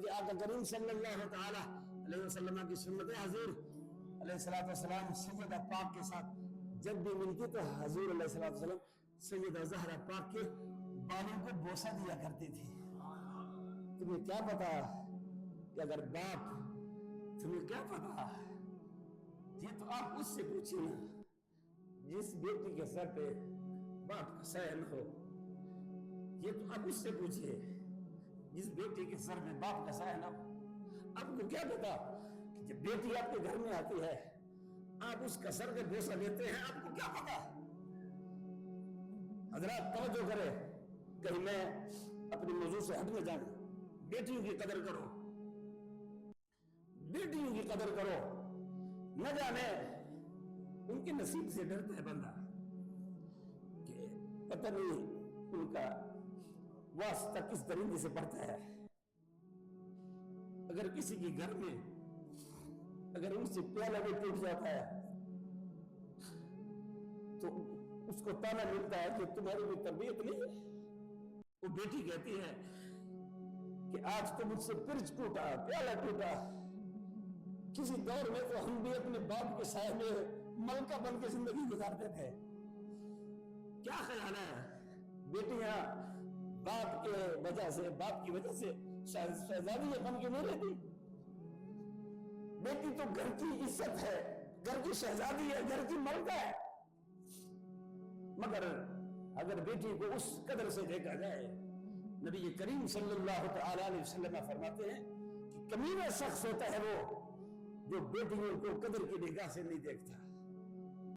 کہ آقا کریم صلی اللہ تعالی علیہ وسلم کی سنت ہے، حضور علیہ السلام سیدہ پاک کے ساتھ جب بھی ملتی تو حضور علیہ السلام سیدہ زہرا پاک کے بالوں کو بوسہ دیا کرتی تھی۔ تمہیں کیا پتا کہ اگر باپ، تمہیں کیا پتا، یہ تو آپ اس سے پوچھیں نا جس بیٹی کے سر پہ باپ کا سایہ نہ ہو، یہ تو آپ اس سے پوچھئے جس بیٹی کے سر میں باپ کا سایہ نہ ہو۔ آپ کو کیا پتا کہ جب بیٹی آپ کے گھر میں آتی ہے آپ اس کا سر پہ بوسہ دیتے ہیں، آپ کو کیا پتا؟ حضرات توجہ کرے، کہیں میں اپنی موضوع سے ہٹ نہ جاؤں۔ بیٹیوں کی قدر کرو، بیٹیوں کی قدر کرو، نہ جانے ان کے نصیب سے ڈرتا ہے بندہ کہ پتہ نہیں ان کا واسطہ کس درندے سے پڑتا ہے۔ اگر کسی کے گھر میں اگر ان سے پیالہ بھی ٹوٹ جاتا ہے تو اس کو تانا ملتا ہے کہ تمہاری بھی تربیت نہیں ہے۔ وہ بیٹی کہتی ہے کہ آج تو مجھ سے پرچ ٹوٹا، پیالہ ٹوٹا، کسی دور میں تو ہم بھی اپنے باپ کے سائے میں ملکہ بن کے زندگی گزارتے تھے۔ کیا خیال ہے بیٹیاں باپ کے وجہ سے، باپ کی وجہ سے شہزادی بن کے نہیں رہتی؟ بیٹی تو گھر کی عزت ہے، گھر کی شہزادی ہے، گھر کی ملکہ ہے۔ مگر اگر بیٹی کو اس قدر سے دیکھا جائے، نبی کریم صلی اللہ تعالی علیہ وسلم فرماتے ہیں کہ کمینہ شخص ہوتا ہے وہ جو بیٹیوں کو قدر کی نگاہ سے نہیں دیکھتا۔